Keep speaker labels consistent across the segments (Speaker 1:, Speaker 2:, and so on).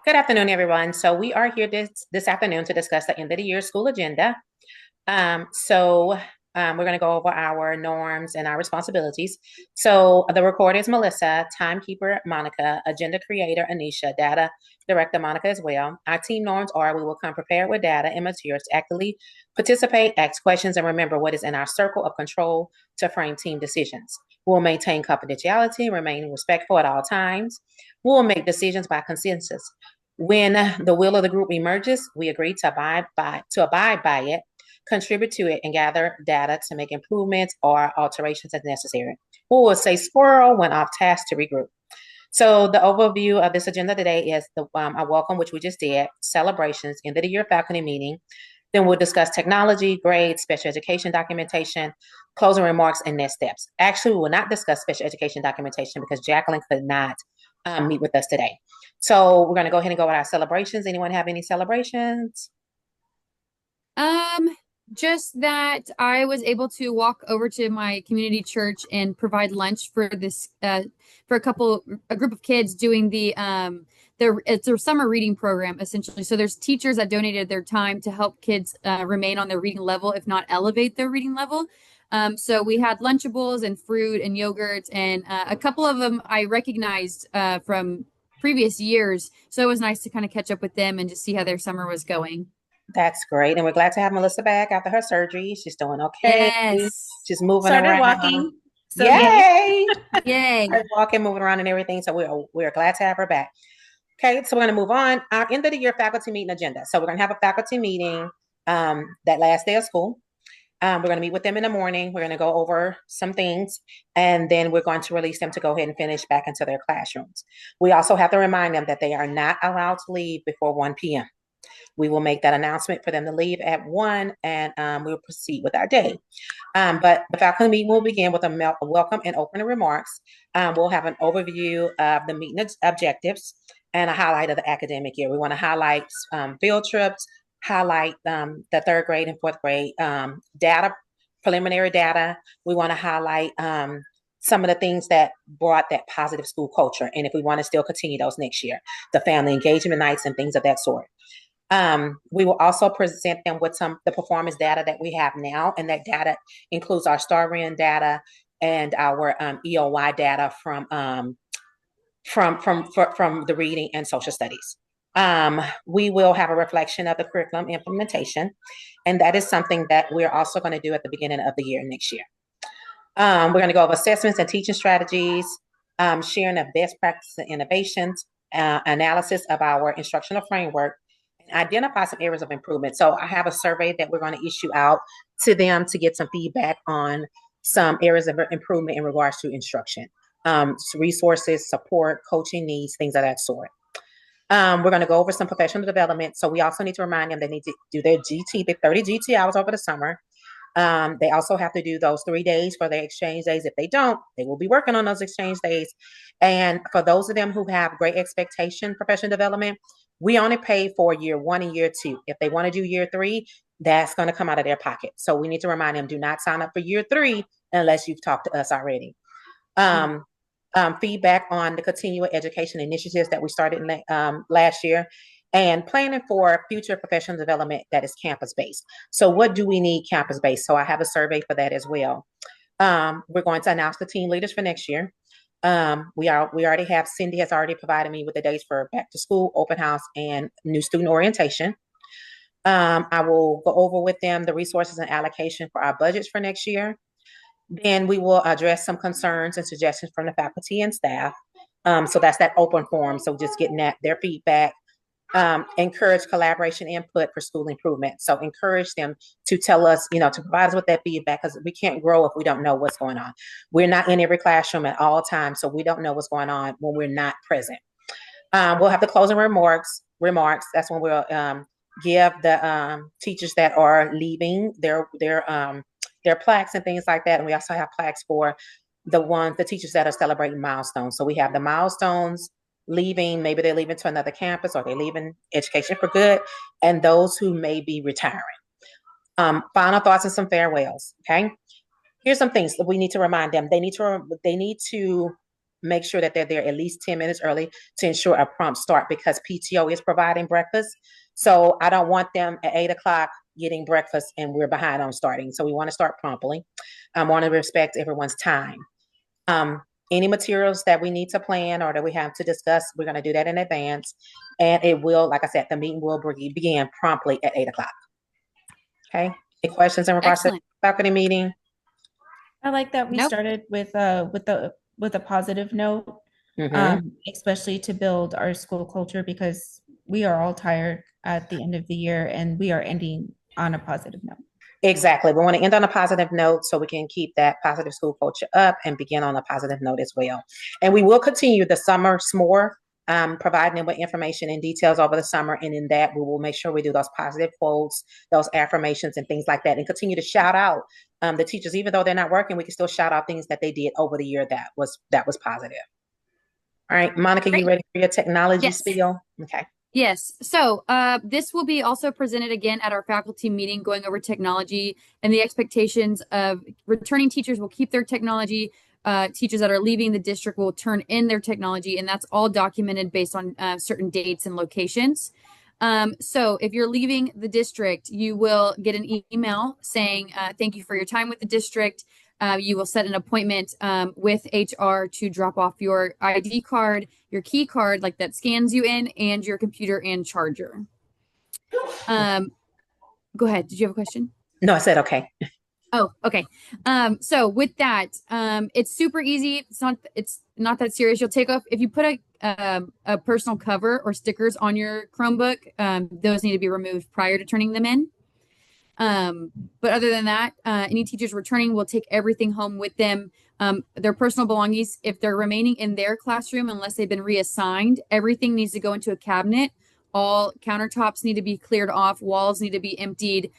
Speaker 1: Good afternoon, everyone. So we are here this afternoon to discuss the end of the year school agenda. We're going to go over our norms and our responsibilities. So the recorder is Melissa, timekeeper Monica, agenda creator Anisha, data director Monica as well. Our team norms are we will come prepared with data and materials to actively participate, ask questions, and remember what is in our circle of control to frame team decisions. We'll maintain confidentiality, remain respectful at all times. We'll make decisions by consensus. When the will of the group emerges, we agree to abide by it, contribute to it, and gather data to make improvements or alterations as necessary. We will say squirrel when off task to regroup. So the overview of this agenda today is a welcome, which we just did, celebrations, end of the year faculty meeting. Then we'll discuss technology, grades, special education documentation, closing remarks, and next steps. Actually, we will not discuss special education documentation because Jacqueline could not meet with us today. So we're going to go ahead and go with our celebrations. Anyone have any celebrations?
Speaker 2: Um, just that I was able to walk over to my community church and provide lunch for this for a group of kids doing it's a summer reading program essentially. So there's teachers that donated their time to help kids remain on their reading level, if not elevate their reading level. So we had Lunchables and fruit and yogurt, and a couple of them I recognized from previous years. So it was nice to kind of catch up with them and just see how their summer was going.
Speaker 1: That's great. And we're glad to have Melissa back after her surgery. She's doing okay.
Speaker 2: Yes.
Speaker 1: She's moving
Speaker 3: Started
Speaker 1: around.
Speaker 3: walking. So yay.
Speaker 1: Yay!
Speaker 2: Yay.
Speaker 1: Started walking, moving around and everything. So we're glad to have her back. Okay, so we're going to move on. Our end of the year faculty meeting agenda. So we're going to have a faculty meeting that last day of school. We're going to meet with them in the morning. We're going to go over some things, and then we're going to release them to go ahead and finish back into their classrooms. We also have to remind them that they are not allowed to leave before 1 p.m. We will make that announcement for them to leave at 1, and we'll proceed with our day. But the faculty meeting will begin with a welcome and opening remarks. We'll have an overview of the meeting objectives and a highlight of the academic year. We want to highlight field trips, highlight the third grade and fourth grade data, preliminary data. We want to highlight some of the things that brought that positive school culture, and if we want to still continue those next year, the family engagement nights and things of that sort. We will also present them with the performance data that we have now, and that data includes our STAR-RAN data and our EOY data from the reading and social studies. We will have a reflection of the curriculum implementation, and that is something that we're also going to do at the beginning of the year next year. We're going to go over assessments and teaching strategies, sharing of best practices and innovations, analysis of our instructional framework, identify some areas of improvement. So I have a survey that we're going to issue out to them to get some feedback on some areas of improvement in regards to instruction, resources, support, coaching needs, things of that sort. We're going to go over some professional development. So we also need to remind them they need to do their GT, the 30 GT hours over the summer. They also have to do those 3 days for their exchange days. If they don't, they will be working on those exchange days. And for those of them who have great expectation professional development, we only pay for year 1 and year 2. If they want to do year 3, that's going to come out of their pocket. So we need to remind them, do not sign up for year 3 unless you've talked to us already. Feedback on the continuing education initiatives that we started last year, and planning for future professional development that is campus-based. So what do we need campus-based? So I have a survey for that as well. We're going to announce the team leaders for next year. We already have, Cindy has already provided me with the dates for back to school, open house, and new student orientation. I will go over with them the resources and allocation for our budgets for next year. Then we will address some concerns and suggestions from the faculty and staff. So that's that open forum. So just getting their feedback. Encourage collaboration input for school improvement. So encourage them to tell us, to provide us with that feedback, because we can't grow if we don't know what's going on. We're not in every classroom at all times, so we don't know what's going on when we're not present. We'll have the closing remarks. That's when we'll give the teachers that are leaving their plaques and things like that. And we also have plaques for the teachers that are celebrating milestones. So we have the milestones leaving, maybe they're leaving to another campus or they're leaving education for good, and those who may be retiring. Final thoughts and some farewells. Okay. Here's some things that we need to remind them. They need to make sure that they're there at least 10 minutes early to ensure a prompt start because PTO is providing breakfast. So I don't want them at 8 o'clock getting breakfast and we're behind on starting. So we want to start promptly. I want to respect everyone's time. Um, any materials that we need to plan or that we have to discuss, we're going to do that in advance. And it will, like I said, the meeting will begin promptly at 8 o'clock. Okay. Any questions in regards to the
Speaker 2: Excellent.
Speaker 1: faculty meeting?
Speaker 3: I like that we
Speaker 2: Nope.
Speaker 3: started with a positive note,
Speaker 1: Mm-hmm.
Speaker 3: especially to build our school culture because we are all tired at the end of the year and we are ending on a positive note.
Speaker 1: Exactly. We want to end on a positive note so we can keep that positive school culture up and begin on a positive note as well. And we will continue the summer SMORE, providing them with information and details over the summer. And in that, we will make sure we do those positive quotes, those affirmations and things like that, and continue to shout out the teachers, even though they're not working, we can still shout out things that they did over the year that was positive. All right, Monica, you
Speaker 2: Great.
Speaker 1: ready for your technology
Speaker 2: Yes.
Speaker 1: spiel? Okay.
Speaker 2: Yes. So this will be also presented again at our faculty meeting going over technology and the expectations of returning teachers will keep their technology. Teachers that are leaving the district will turn in their technology, and that's all documented based on certain dates and locations. So if you're leaving the district, you will get an email saying, thank you for your time with the district. You will set an appointment with HR to drop off your ID card, your key card, like that scans you in, and your computer and charger. Go ahead. Did you have a question?
Speaker 1: No, I said okay.
Speaker 2: Oh, okay. So with that, it's super easy. It's not that serious. You'll take off if you put a personal cover or stickers on your Chromebook. Those need to be removed prior to turning them in. But other than that, any teachers returning will take everything home with them. Their personal belongings, if they're remaining in their classroom, unless they've been reassigned, everything needs to go into a cabinet. All countertops need to be cleared off. Walls need to be emptied.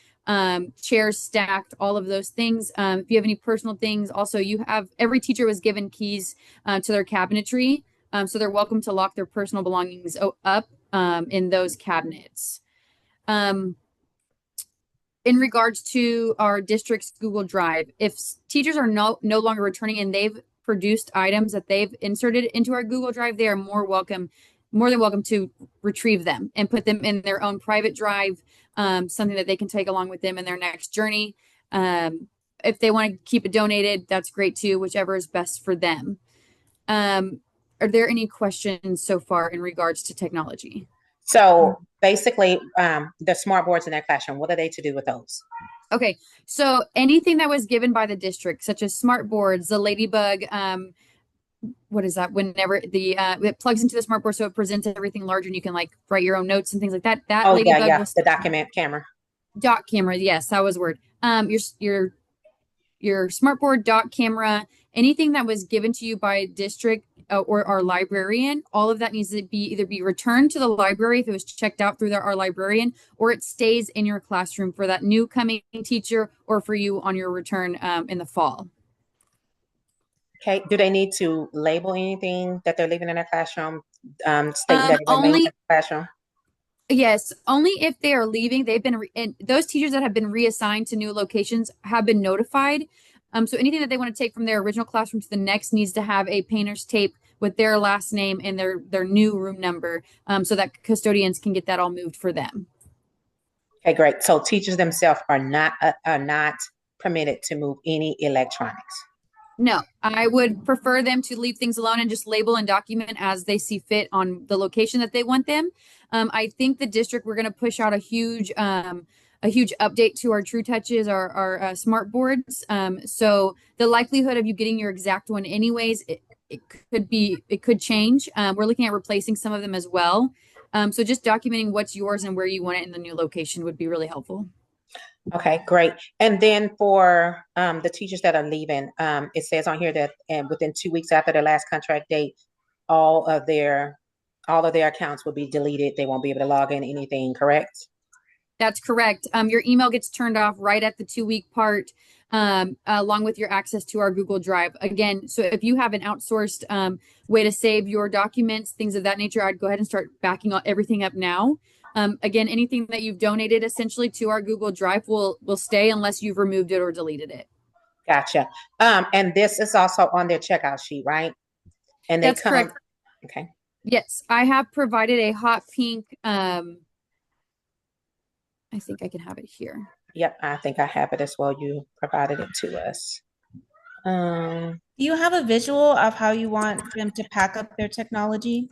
Speaker 2: Chairs stacked, all of those things. If you have any personal things, also every teacher was given keys to their cabinetry. So they're welcome to lock their personal belongings up in those cabinets. In regards to our district's Google Drive, if teachers are no longer returning and they've produced items that they've inserted into our Google Drive, they are more than welcome to retrieve them and put them in their own private drive, something that they can take along with them in their next journey. If they want to keep it donated, that's great too, whichever is best for them. Are there any questions so far in regards to technology?
Speaker 1: So basically, the smart boards in their classroom, what are they to do with those?
Speaker 2: Okay, so anything that was given by the district, such as smart boards, the Ladybug, what is that? Whenever it plugs into the smart board, so it presents everything larger, and you can like write your own notes and things like that. That
Speaker 1: Oh
Speaker 2: Ladybug
Speaker 1: yeah,
Speaker 2: will
Speaker 1: the document camera.
Speaker 2: dock camera. Yes, that was a word. Your smartboard, dock camera, anything that was given to you by district or our librarian, all of that needs to be either be returned to the library if it was checked out through our librarian, or it stays in your classroom for that new coming teacher or for you on your return in the fall.
Speaker 1: Okay. Do they need to label anything that they're leaving in their classroom, stating that it remains in the classroom?
Speaker 2: Yes, only if they are leaving. They've been and those teachers that have been reassigned to new locations have been notified. So anything that they want to take from their original classroom to the next needs to have a painter's tape with their last name and their new room number, so that custodians can get that all moved for them.
Speaker 1: Okay, great. So teachers themselves are not permitted to move any electronics.
Speaker 2: No, I would prefer them to leave things alone and just label and document as they see fit on the location that they want them. I think the district, we're going to push out a huge update to our True Touches, our smart boards. So the likelihood of you getting your exact one anyways, it could change. We're looking at replacing some of them as well. So just documenting what's yours and where you want it in the new location would be really helpful.
Speaker 1: Okay, great. And then for the teachers that are leaving, it says on here that within 2 weeks after their last contract date, all of their accounts will be deleted. They won't be able to log in anything, correct?
Speaker 2: That's correct. Your email gets turned off right at the 2-week part, along with your access to our Google Drive. Again, so if you have an outsourced way to save your documents, things of that nature, I'd go ahead and start backing everything up now. Again, anything that you've donated essentially to our Google Drive will stay unless you've removed it or deleted it.
Speaker 1: Gotcha. And this is also on their checkout sheet, right? And they
Speaker 2: That's
Speaker 1: come,
Speaker 2: correct.
Speaker 1: okay.
Speaker 2: Yes, I have provided a hot pink. I think I can have it here.
Speaker 1: Yep, I think I have it as well. You provided it to us. Um,
Speaker 3: Do you have a visual of how you want them to pack up their technology?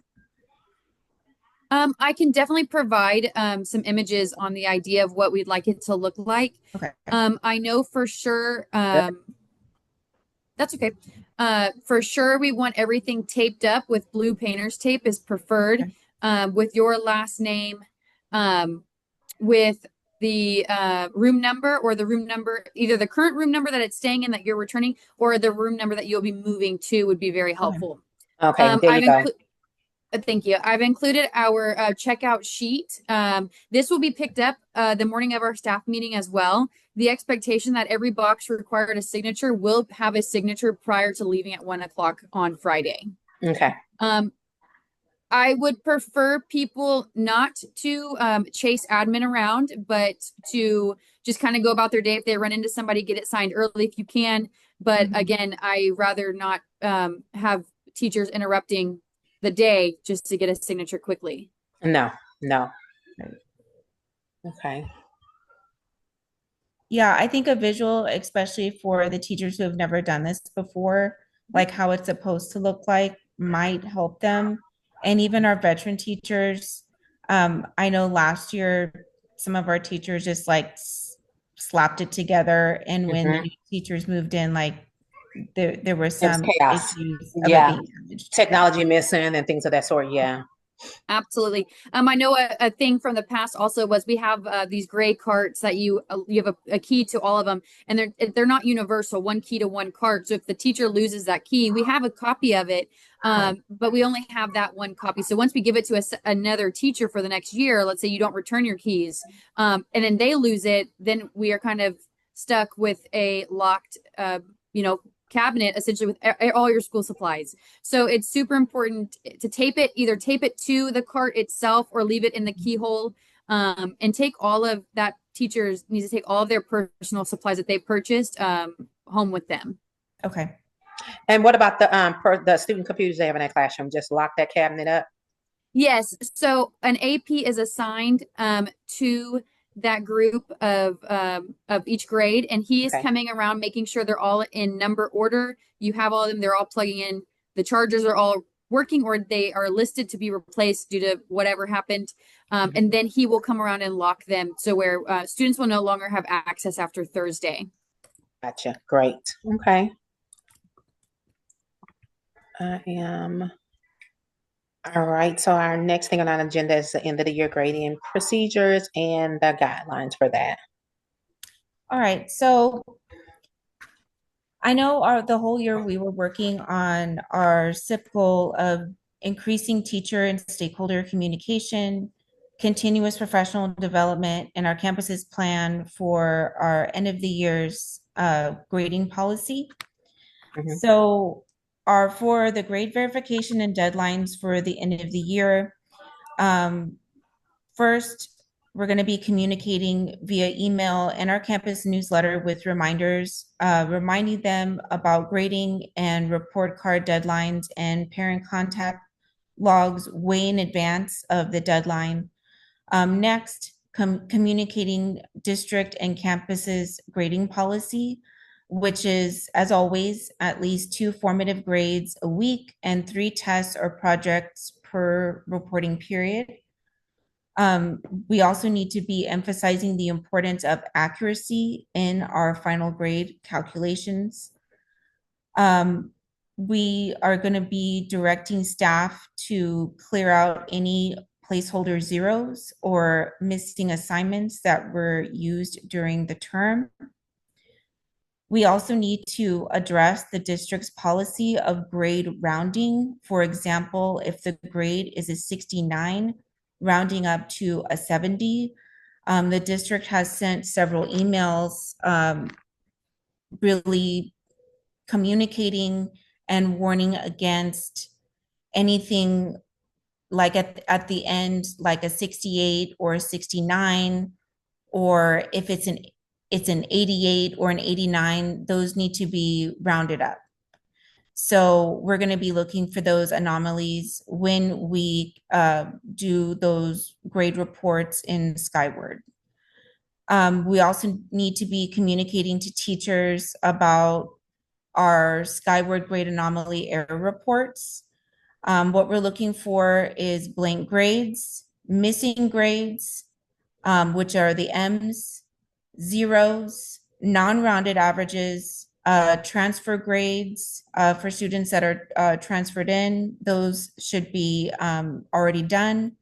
Speaker 2: I can definitely provide some images on the idea of what we'd like it to look like.
Speaker 3: Okay.
Speaker 2: I know for sure, that's okay. For sure, we want everything taped up with blue painter's tape is preferred,
Speaker 3: Okay.
Speaker 2: with your last name, um, with the room number or the room number, either the current room number that it's staying in that you're returning, or the room number that you'll be moving to would be very
Speaker 3: Okay.
Speaker 2: helpful.
Speaker 1: okay, there
Speaker 2: I've
Speaker 1: you go.
Speaker 2: included Thank you. I've included our checkout sheet. This will be picked up the morning of our staff meeting as well. The expectation that every box required a signature will have a signature prior to leaving at 1 o'clock on Friday.
Speaker 1: Okay.
Speaker 2: Um, I would prefer people not to chase admin around, but to just kind of go about their day. If they run into somebody, get it signed early if you can. But
Speaker 3: Mhm.
Speaker 2: again, I rather not have teachers interrupting the day just to get a signature quickly.
Speaker 1: No, no.
Speaker 3: Right.
Speaker 1: Okay.
Speaker 3: Yeah, I think a visual, especially for the teachers who have never done this before, like how it's supposed to look like, might help them. And even our veteran teachers, I know last year some of our teachers just like slapped it together, and when the
Speaker 1: Hmm.
Speaker 3: new teachers moved in, like there were
Speaker 1: It was
Speaker 3: some
Speaker 1: chaos.
Speaker 3: issues of it
Speaker 1: Yeah.
Speaker 3: being damaged.
Speaker 1: Technology missing and things of that sort. Yeah.
Speaker 2: Absolutely. I know a thing from the past also was we have these gray carts that you have a key to all of them, and they're not universal, one key to one cart. So if the teacher loses that key, we have a copy of it,
Speaker 3: Right.
Speaker 2: but we only have that one copy. So once we give it to another teacher for the next year, let's say you don't return your keys, and then they lose it, then we are kind of stuck with a locked, you know, cabinet essentially with all your school supplies. So it's super important to tape it, either tape it to the cart itself or leave it in the keyhole. And take all of that teachers need to take all of their personal supplies that they purchased home with them.
Speaker 3: Okay.
Speaker 1: And what about the student computers they have in that classroom? Just lock that cabinet up?
Speaker 2: Yes. So an AP is assigned to that group of each grade, and he is
Speaker 1: Okay.
Speaker 2: coming around making sure they're all in number order. You have all of them; they're all plugging in. The chargers are all working, or they are listed to be replaced due to whatever happened. And
Speaker 1: Mhm.
Speaker 2: then he will come around and lock them, so where students will no longer have access after Thursday.
Speaker 1: Gotcha. Great. Okay. I am. All right. So our next thing on our agenda is the end of the year grading procedures and the guidelines for that.
Speaker 3: All right. So I know the whole year we were working on our SIP goal of increasing teacher and stakeholder communication, continuous professional development, and our campus's plan for our end of the year's grading policy.
Speaker 1: Mhm.
Speaker 3: So for the grade verification and deadlines for the end of the year, um, first, we're going to be communicating via email and our campus newsletter with reminders, reminding them about grading and report card deadlines and parent contact logs way in advance of the deadline. Next, communicating district and campuses grading policy, which is, as always, at least 2 formative grades a week and 3 tests or projects per reporting period. We also need to be emphasizing the importance of accuracy in our final grade calculations. Um, we are going to be directing staff to clear out any placeholder zeros or missing assignments that were used during the term. We also need to address the district's policy of grade rounding. For example, if the grade is a 69, rounding up to a 70. The district has sent several emails really communicating and warning against anything like at the end, like a 68 or a 69, or if it's an 88 or an 89, those need to be rounded up. So we're going to be looking for those anomalies when we do those grade reports in Skyward. We also need to be communicating to teachers about our Skyward grade anomaly error reports. What we're looking for is blank grades, missing grades, which are the M's, zeros, non-rounded averages, transfer grades for students that are transferred in. Those should be already done,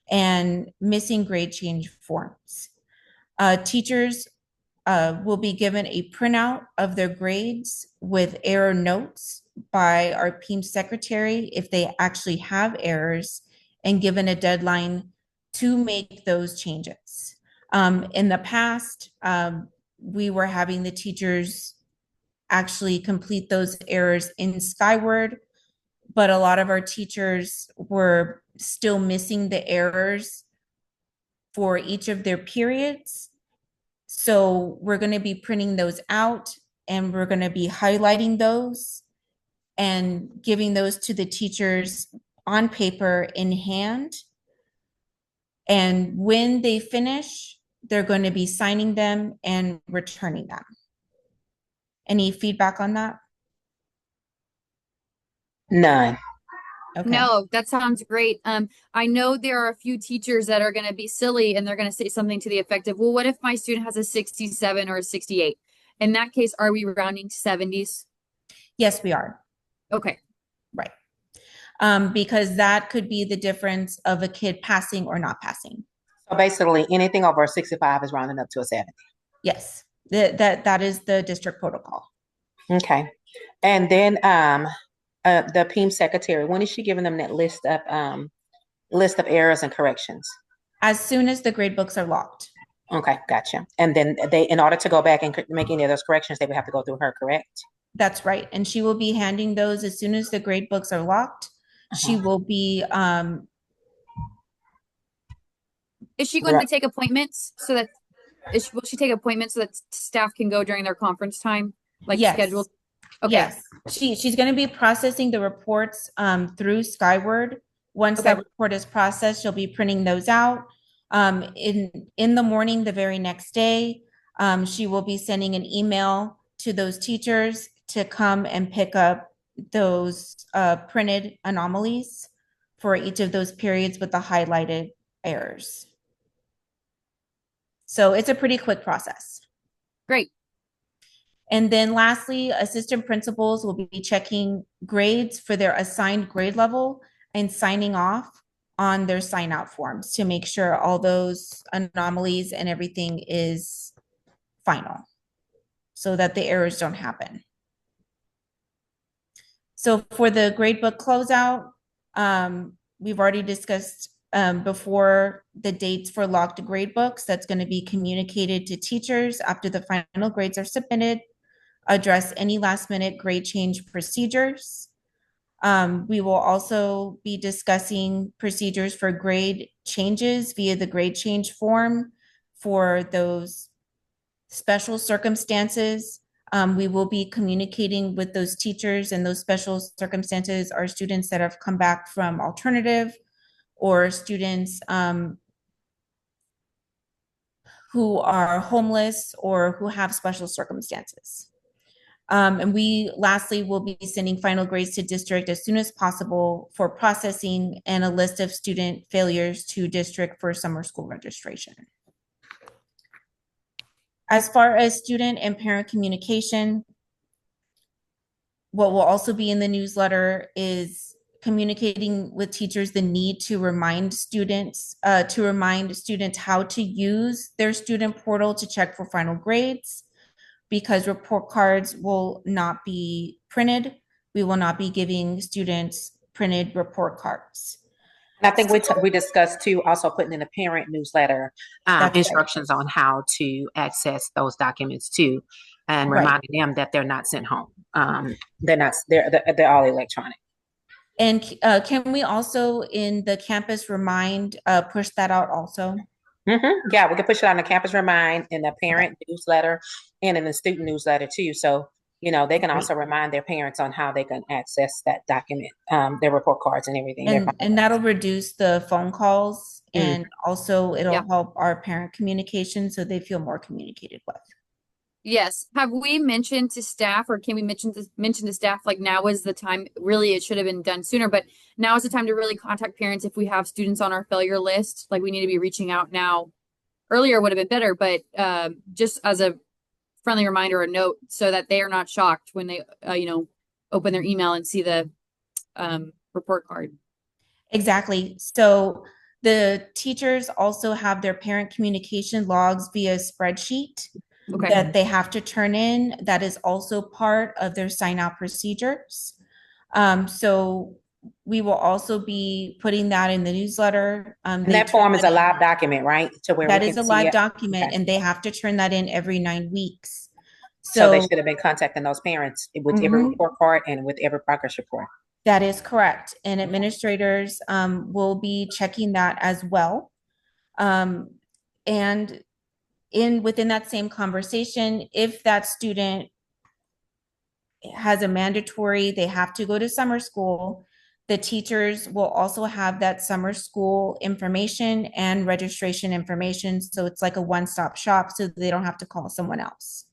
Speaker 3: and missing grade change forms. Teachers will be given a printout of their grades with error notes by our PEAM secretary if they actually have errors, and given a deadline to make those changes. In the past, we were having the teachers actually complete those errors in Skyward, but a lot of our teachers were still missing the errors for each of their periods. So we're going to be printing those out, and we're going to be highlighting those and giving those to the teachers on paper in hand. And when they finish, they're going to be signing them and returning them. Any feedback on that?
Speaker 1: None.
Speaker 3: Okay.
Speaker 2: No, that sounds great. I know there are a few teachers that are going to be silly and they're going to say something to the effect of, well, what if my student has a 67 or a 68? In that case, are we rounding to 70s?
Speaker 3: Yes, we are.
Speaker 2: Okay.
Speaker 3: Right. Because that could be the difference of a kid passing or not passing.
Speaker 1: So basically, anything over 65 is rounding up to a 70.
Speaker 3: Yes, that is the district protocol.
Speaker 1: Okay. And then the PEAM secretary, when is she giving them that list of errors and corrections?
Speaker 3: As soon as the grade books are locked.
Speaker 1: Okay, gotcha. And then they, in order to go back and make any of those corrections, they would have to go through her, correct?
Speaker 3: That's right. And she will be handing those as soon as the grade books are locked. She will be
Speaker 2: Is she going to take appointments so that will she take appointments so that staff can go during their conference time, like
Speaker 3: yes.
Speaker 2: scheduled? Okay.
Speaker 3: Yes, she's going to be processing the reports through Skyward. Once
Speaker 1: Okay.
Speaker 3: that report is processed, she'll be printing those out. In the morning, the very next day, she will be sending an email to those teachers to come and pick up those printed anomalies for each of those periods with the highlighted errors. So it's a pretty quick process.
Speaker 2: Great.
Speaker 3: And then lastly, assistant principals will be checking grades for their assigned grade level and signing off on their sign out forms to make sure all those anomalies and everything is final so that the errors don't happen. So for the gradebook closeout, we've already discussed before the dates for locked gradebooks. That's going to be communicated to teachers after the final grades are submitted. Address any last minute grade change procedures. We will also be discussing procedures for grade changes via the grade change form for those special circumstances. We will be communicating with those teachers, and those special circumstances are students that have come back from alternative or students who are homeless or who have special circumstances. And we lastly will be sending final grades to district as soon as possible for processing, and a list of student failures to district for summer school registration. As far as student and parent communication, what will also be in the newsletter is communicating with teachers the need to remind students how to use their student portal to check for final grades, because report cards will not be printed. We will not be giving students printed report cards.
Speaker 1: And I think we discussed too, also putting in a parent newsletter instructions on how to access those documents too, and reminding them that they're not sent home. They're all electronic.
Speaker 3: And can we also in the campus remind push that out also?
Speaker 1: Mm-hmm. Yeah, we can push it on the campus remind, in the parent newsletter, and in the student newsletter too. So they can
Speaker 3: Great.
Speaker 1: also remind their parents on how they can access that document, their report cards and everything.
Speaker 3: And that'll reduce the phone calls,
Speaker 1: Mm.
Speaker 3: and also
Speaker 2: Yeah.
Speaker 3: it'll help our parent communication so they feel more communicated with.
Speaker 2: Yes. Have we mentioned to staff, or can we mention to staff, like now is the time, really it should have been done sooner, but now is the time to really contact parents if we have students on our failure list. Like we need to be reaching out now. Earlier would have been better, but just as a friendly reminder or note so that they are not shocked when they open their email and see the report card.
Speaker 3: Exactly. So the teachers also have their parent communication logs via spreadsheet
Speaker 2: Okay.
Speaker 3: that they have to turn in. That is also part of their sign out procedures. So we will also be putting that in the newsletter.
Speaker 1: And
Speaker 3: They
Speaker 1: that
Speaker 3: turn
Speaker 1: form is
Speaker 3: that
Speaker 1: a
Speaker 3: in.
Speaker 1: live document, right? To where we
Speaker 3: That is
Speaker 1: can
Speaker 3: a
Speaker 1: see
Speaker 3: live
Speaker 1: it.
Speaker 3: document,
Speaker 1: Okay.
Speaker 3: and they have to turn that in every 9 weeks.
Speaker 1: So they
Speaker 3: So
Speaker 1: should have been contacting those parents with every
Speaker 3: mhm,
Speaker 1: report card and with every progress report.
Speaker 3: that is correct. And administrators will be checking that as well. And within that same conversation, if that student has a mandatory, they have to go to summer school, the teachers will also have that summer school information and registration information. So it's like a one-stop shop so they don't have to call someone else.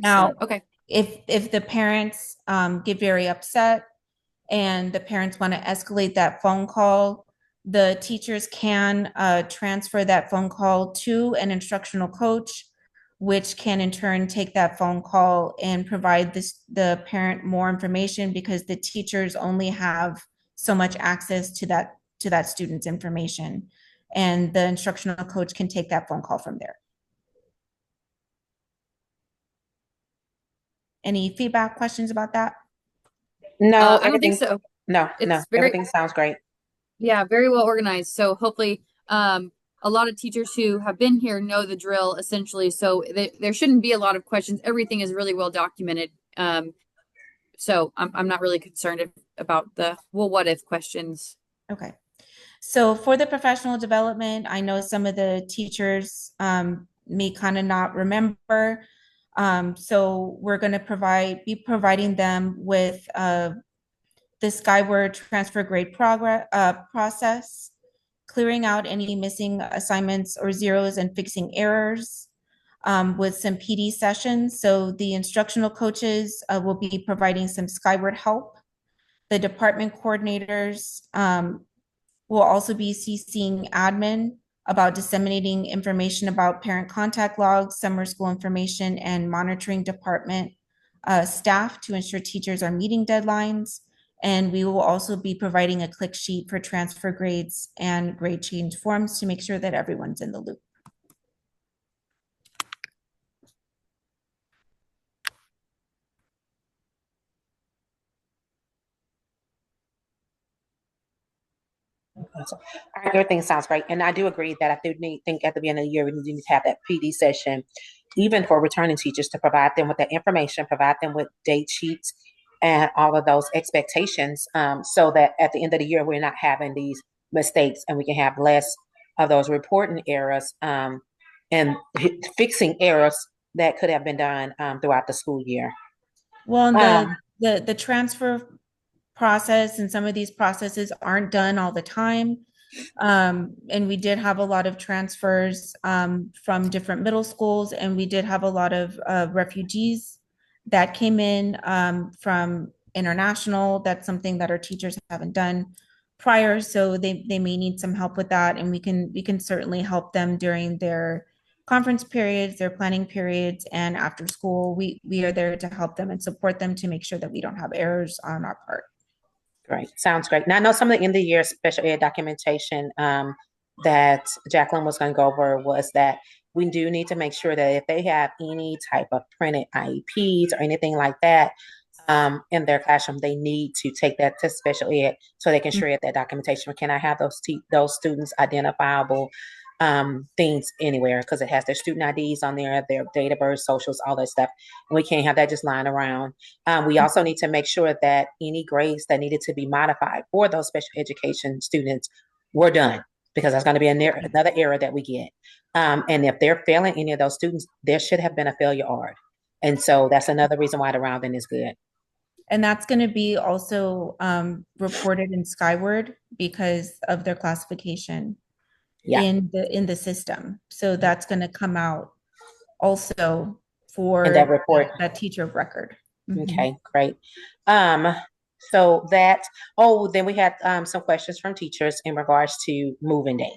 Speaker 3: Now,
Speaker 2: Excellent. Okay.
Speaker 3: if the parents get very upset and the parents want to escalate that phone call, the teachers can transfer that phone call to an instructional coach, which can in turn take that phone call and provide the parent more information, because the teachers only have so much access to that student's information, and the instructional coach can take that phone call from there. Any feedback, questions about that?
Speaker 1: No,
Speaker 2: I don't think
Speaker 1: everything.
Speaker 2: so.
Speaker 1: No, no,
Speaker 2: It's very,
Speaker 1: everything sounds great.
Speaker 2: yeah, very well organized. So hopefully, a lot of teachers who have been here know the drill essentially. So there shouldn't be a lot of questions. Everything is really well documented. So I'm not really concerned about the, well, what if questions.
Speaker 3: Okay. So for the professional development, I know some of the teachers may kind of not remember. So we're going to be providing them with the Skyward transfer grade process, clearing out any missing assignments or zeros and fixing errors, with some PD sessions. So the instructional coaches will be providing some Skyward help. The department coordinators will also be CCing admin about disseminating information about parent contact logs, summer school information, and monitoring department staff to ensure teachers are meeting deadlines. And we will also be providing a click sheet for transfer grades and grade change forms to make sure that everyone's in the loop.
Speaker 1: So, all right, everything sounds great. And I do agree that I do think at the beginning of the year, we need to have that PD session, even for returning teachers, to provide them with that information, provide them with date sheets and all of those expectations, so that at the end of the year, we're not having these mistakes and we can have less of those reporting errors, and fixing errors that could have been done throughout the school year.
Speaker 3: Well, and
Speaker 1: Um,
Speaker 3: the transfer process and some of these processes aren't done all the time. And we did have a lot of transfers from different middle schools, and we did have a lot of refugees that came in from international. That's something that our teachers haven't done prior, so they may need some help with that, and we can certainly help them during their conference periods, their planning periods, and after school. We are there to help them and support them to make sure that we don't have errors on our part.
Speaker 1: Great. Sounds great. Now, I know some of the end of the year special ed documentation that Jacqueline was going to go over was that we do need to make sure that if they have any type of printed IEPs or anything like that in their classroom, they need to take that to special ed so they can shred that documentation. Can I have those students identifiable things anywhere, because it has their student IDs on there, their date of birth, socials, all that stuff. And we can't have that just lying around. We also need to make sure that any grades that needed to be modified for those special education students were done, because that's going to be another error that we get. And if they're failing any of those students, there should have been a failure art. And so that's another reason why the rounding is good.
Speaker 3: And that's going to be also reported in Skyward because of their classification
Speaker 1: Yeah.
Speaker 3: in the system. So that's going to come out also
Speaker 1: And that
Speaker 3: for
Speaker 1: report.
Speaker 3: that teacher of record. Mhm.
Speaker 1: Okay, great. Um, so that, oh, then we had some questions from teachers in regards to moving day.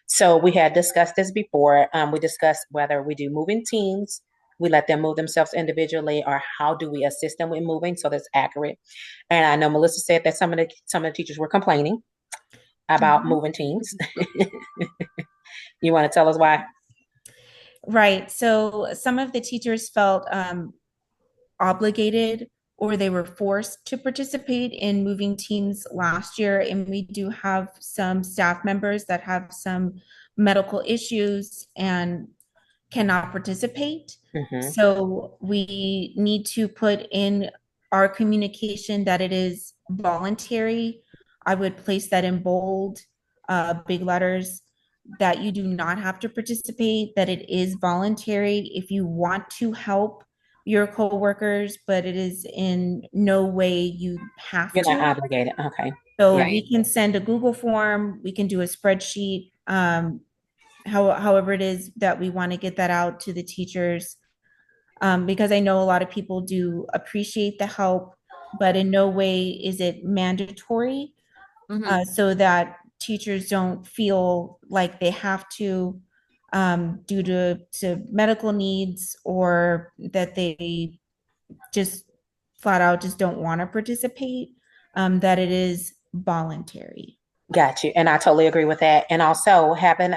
Speaker 1: So we had discussed this before. We discussed whether we do moving teams, we let them move themselves individually, or how do we assist them with moving so that's accurate. And I know Melissa said that some of the teachers were complaining about
Speaker 3: Mhm.
Speaker 1: moving teams. You want to tell us why?
Speaker 3: Right. So some of the teachers felt obligated or they were forced to participate in moving teams last year. And we do have some staff members that have some medical issues and cannot participate.
Speaker 1: Mm-hmm.
Speaker 3: So we need to put in our communication that it is voluntary. I would place that in bold, big letters, that you do not have to participate, that it is voluntary if you want to help your coworkers, but it is in no way you have
Speaker 1: You're not
Speaker 3: to.
Speaker 1: obligated. Okay.
Speaker 3: So
Speaker 1: Yeah.
Speaker 3: we can send a Google form, we can do a spreadsheet, however it is that we want to get that out to the teachers. Because I know a lot of people do appreciate the help, but in no way is it mandatory,
Speaker 2: Mhm.
Speaker 3: so that teachers don't feel like they have to, due to medical needs, or that they just flat out just don't want to participate, that it is voluntary.
Speaker 1: Got you. And I totally agree with that. And also having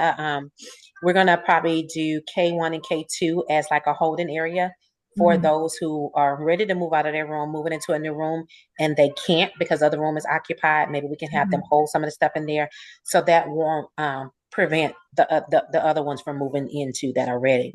Speaker 1: we're gonna probably do K1 and K2 as like a holding area for
Speaker 3: Mhm.
Speaker 1: those who are ready to move out of their room, moving into a new room, and they can't because the other room is occupied. Maybe we can have them
Speaker 3: Mhm.
Speaker 1: hold some of the stuff in there, so that won't prevent the other ones from moving into that are ready.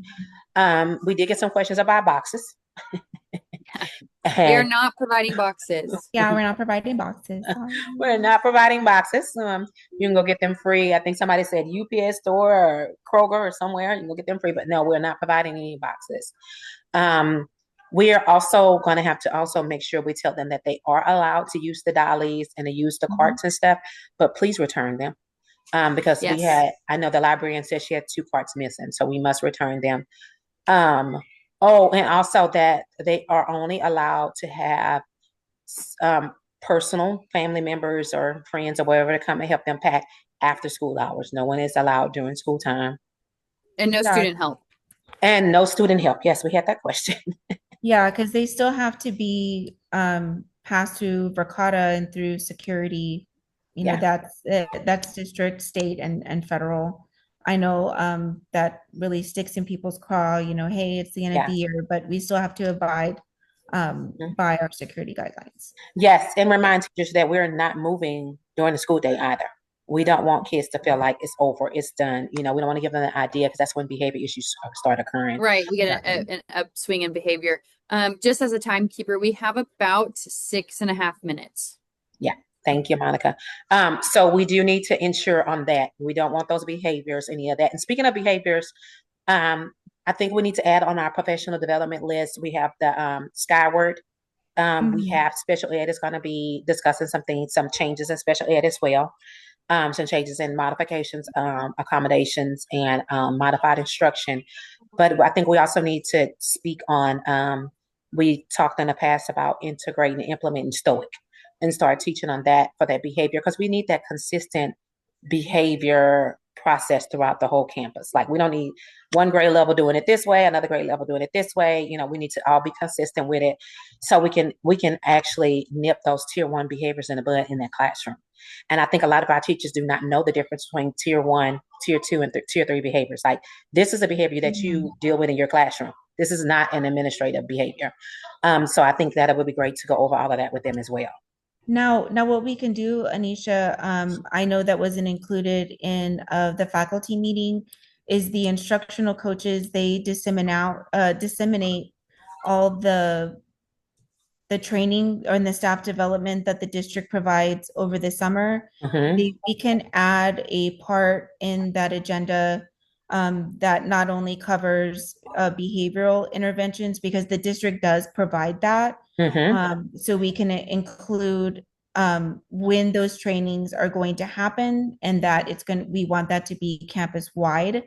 Speaker 1: We did get some questions about boxes,
Speaker 2: We are
Speaker 1: and
Speaker 2: not providing boxes.
Speaker 3: Yeah, we're not providing boxes. Sorry.
Speaker 1: we're not providing boxes. You can go get them free. I think somebody said UPS store or Kroger or somewhere. You can go get them free, but no, we're not providing any boxes. Um, we are also going to have to also make sure we tell them that they are allowed to use the dollies and to use the
Speaker 3: Mhm.
Speaker 1: carts and stuff, but please return them. Because
Speaker 2: Yes.
Speaker 1: I know the librarian said she had two carts missing, so we must return them. Um, oh, and also that they are only allowed to have um, personal family members or friends or whatever to come and help them pack after school hours. No one is allowed during school time.
Speaker 2: And no
Speaker 3: Yeah,
Speaker 2: student help.
Speaker 1: And no student help. Yes, we had that question.
Speaker 3: yeah, because they still have to be passed through Verkada and through security. You know,
Speaker 1: Yeah,
Speaker 3: that's district, state, and federal. I know that really sticks in people's craw, you know, hey, it's the end of
Speaker 1: yeah.
Speaker 3: the year, but we still have to abide
Speaker 1: Mhm.
Speaker 3: by our security guidelines.
Speaker 1: Yes, and remind teachers that we're not moving during the school day either. We don't want kids to feel like it's over, it's done. We don't want to give them an idea because that's when behavior issues start occurring.
Speaker 2: Right. We get an upswing in behavior. Just as a timekeeper, we have about 6.5 minutes.
Speaker 1: Yeah. Thank you, Monica. So we do need to ensure on that. We don't want those behaviors, any of that. And speaking of behaviors, I think we need to add on our professional development list. We have the Skyward. We
Speaker 3: Mhm.
Speaker 1: have special ed is going to be discussing some things, some changes in special ed as well. Some changes in modifications, accommodations, and modified instruction. But I think we also need to speak on, we talked in the past about integrating and implementing Stoic and start teaching on that for that behavior because we need that consistent behavior process throughout the whole campus. Like we don't need one grade level doing it this way, another grade level doing it this way. We need to all be consistent with it so we can actually nip those tier one behaviors in the bud in that classroom. And I think a lot of our teachers do not know the difference between tier one, tier two, and tier three behaviors. Like this is a behavior that you deal with in your classroom. This is not an administrative behavior. So I think that it would be great to go over all of that with them as well.
Speaker 3: Now, what we can do, Anisha, I know that wasn't included in the faculty meeting, is the instructional coaches, they disseminate all the training or the staff development that the district provides over the summer.
Speaker 1: Mm-hmm.
Speaker 3: We can add a part in that agenda that not only covers behavioral interventions, because the district does provide that. So we can include when those trainings are going to happen, and that we want that to be campus wide.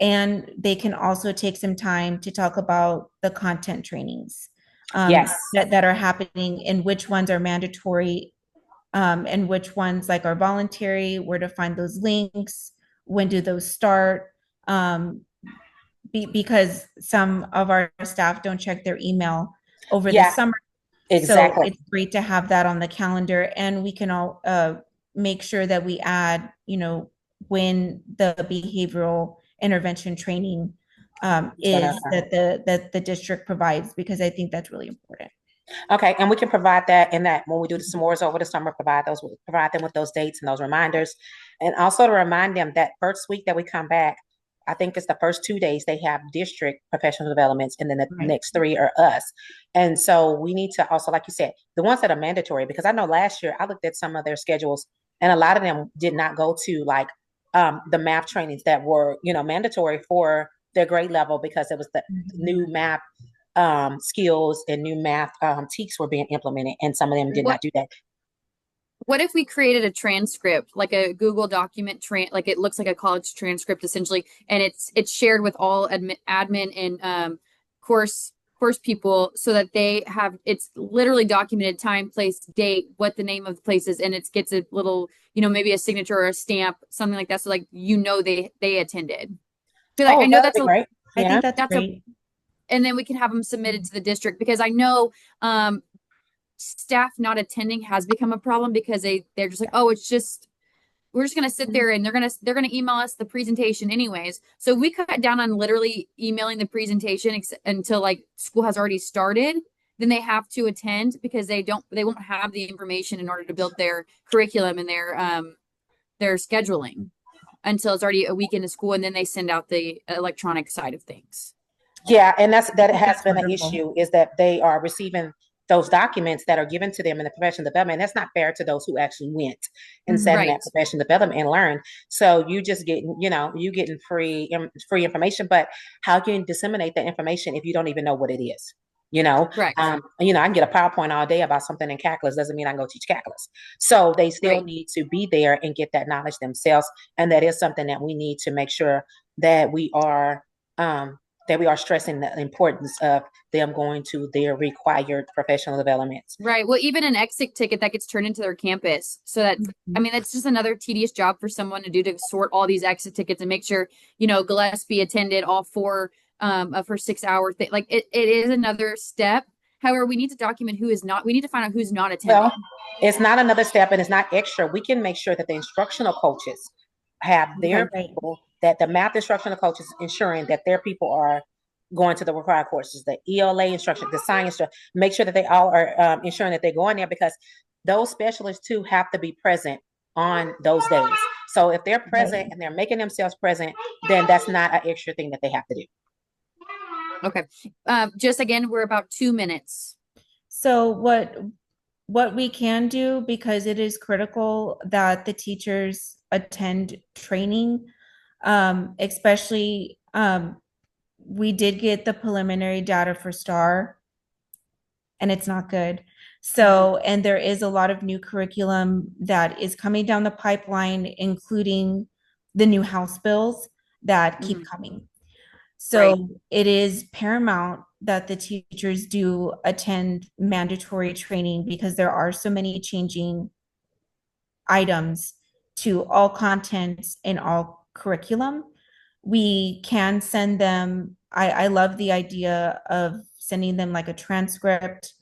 Speaker 3: And they can also take some time to talk about the content trainings
Speaker 1: Yes.
Speaker 3: that are happening, and which ones are mandatory, and which ones like are voluntary, where to find those links, when do those start, because some of our staff don't check their email over the
Speaker 1: Yeah,
Speaker 3: summer. So
Speaker 1: exactly.
Speaker 3: it's great to have that on the calendar, and we can all make sure that we add, when the behavioral intervention training is that the district provides, because I think that's really important.
Speaker 1: Okay, and we can provide that in that when we do the s'mores over the summer, provide them with those dates and those reminders. And also to remind them that first week that we come back, I think it's the first 2 days they have district professional developments, and then the
Speaker 3: Right.
Speaker 1: next 3 are us. And so we need to also, like you said, the ones that are mandatory, because I know last year I looked at some of their schedules and a lot of them did not go to like the math trainings that were, mandatory for their grade level, because it was the new math skills and new math TEKs were being implemented, and some of them did not do that.
Speaker 2: What if we created a transcript, like a Google document, like it looks like a college transcript essentially, and it's shared with all admin and course people, so that they have, it's literally documented time, place, date, what the name of the place is, and it gets a little, maybe a signature or a stamp, something like that, so like they attended. Because I know
Speaker 1: That'd
Speaker 2: that's
Speaker 1: be great.
Speaker 3: I
Speaker 1: Yeah.
Speaker 3: think that's great.
Speaker 2: and then we can have them submitted to the district, because I know staff not attending has become a problem, because they're just like, oh, we're just going to sit there and they're going to email us the presentation anyways. So we cut down on literally emailing the presentation until like school has already started, then they have to attend, because they won't have the information in order to build their curriculum and their scheduling until it's already a week into school, and then they send out the electronic side of things.
Speaker 1: Yeah, and that has
Speaker 3: That's
Speaker 1: been an
Speaker 3: wonderful.
Speaker 1: issue, is that they are receiving those documents that are given to them in the professional development. That's not fair to those who actually went and sat in
Speaker 2: Right.
Speaker 1: that professional development and learned. So you just getting, you getting free information, but how can you disseminate that information if you don't even know what it is?
Speaker 2: Right.
Speaker 1: I can get a PowerPoint all day about something in calculus, doesn't mean I can go teach calculus. So they still need to be there and get that knowledge themselves. And that is something that we need to make sure that we are stressing the importance of them going to their required professional developments.
Speaker 2: Right. Well, even an exit ticket that gets turned into their campus. So that, I mean, that's just another tedious job for someone to do, to sort all these exit tickets and make sure, Gillespie attended all 4 of her 6 hour thing. Like it is another step. However, we need to document we need to find out who's not attending.
Speaker 1: Well, it's not another step and it's not extra. We can make sure that the instructional coaches have their people, that the math instructional coaches ensuring that their people are going to the required courses, the ELA instruction, the science, make sure that they all are ensuring that they're going there, because those specialists too have to be present on those days. So if they're present and they're making themselves present, then that's not an extra thing that they have to do.
Speaker 2: Okay. Just again, we're about 2 minutes.
Speaker 3: So what we can do, because it is critical that the teachers attend training, especially we did get the preliminary data for STAR, and it's not good. So, and there is a lot of new curriculum that is coming down the pipeline, including the new House bills that keep coming. So it is paramount that the teachers do attend mandatory training, because there are so many changing items to all contents in all curriculum. We can send them, I love the idea of sending them like a transcript.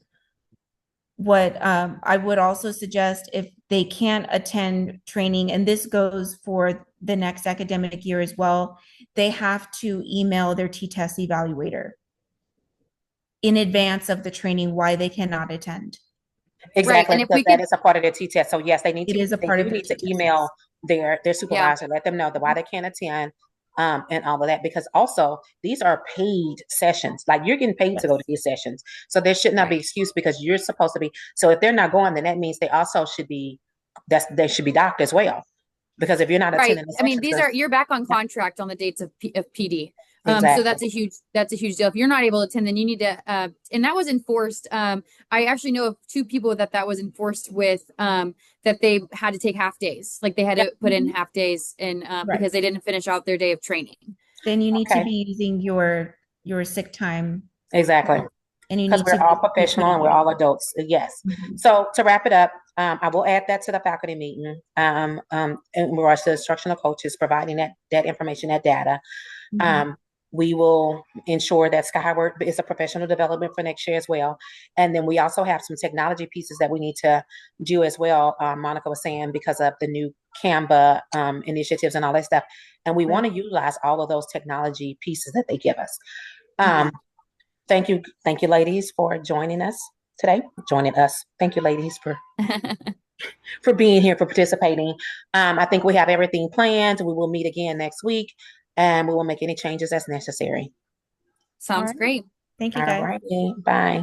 Speaker 3: What I would also suggest, if they can't attend training, and this goes for the next academic year as well, they have to email their T-test evaluator in advance of the training why they cannot attend.
Speaker 1: Exactly, because that is a part of their T-test. So yes, they need to email their supervisor, let them know that why they can't attend, and all of that, because also these are paid sessions. Like, you're getting paid to go to these sessions. So there should not be excuse, because you're supposed to be. So if they're not going, then that means they also should be, they should be docked as well. Because if you're not
Speaker 2: Right.
Speaker 1: attending the
Speaker 2: I mean,
Speaker 1: sessions, there's
Speaker 2: you're back on contract on the dates of PD. So
Speaker 1: exactly
Speaker 2: that's a huge deal. If you're not able to attend, then you need to, and that was enforced. I actually know of two people that was enforced with, that they had to take half days. Like they had
Speaker 1: yep.
Speaker 2: to put in half days and,
Speaker 3: Right.
Speaker 2: because they didn't finish out their day of training.
Speaker 3: Then you need to
Speaker 1: Okay,
Speaker 3: be using your sick time,
Speaker 1: exactly.
Speaker 3: and you
Speaker 1: Because
Speaker 3: need
Speaker 1: we're
Speaker 3: to
Speaker 1: all
Speaker 3: be
Speaker 1: professional
Speaker 3: putting
Speaker 1: and we're
Speaker 3: it.
Speaker 1: all adults. Yes.
Speaker 3: Mhm.
Speaker 1: So to wrap it up, I will add that to the faculty meeting. In regards to instructional coaches providing that information, that data.
Speaker 3: Mhm.
Speaker 1: Um, we will ensure that Skyward is a professional development for next year as well. And then we also have some technology pieces that we need to do as well. Monica was saying because of the new Canva initiatives and all that stuff. And we want to utilize all of those technology pieces that they give us. Um, thank you, ladies, for joining us today. Joining us. Thank you, ladies, for being here, for participating. I think we have everything planned. We will meet again next week and we will make any changes as necessary.
Speaker 3: All
Speaker 2: Sounds
Speaker 3: right.
Speaker 2: great.
Speaker 3: Thank you,
Speaker 1: All
Speaker 3: guys.
Speaker 1: righty. Bye.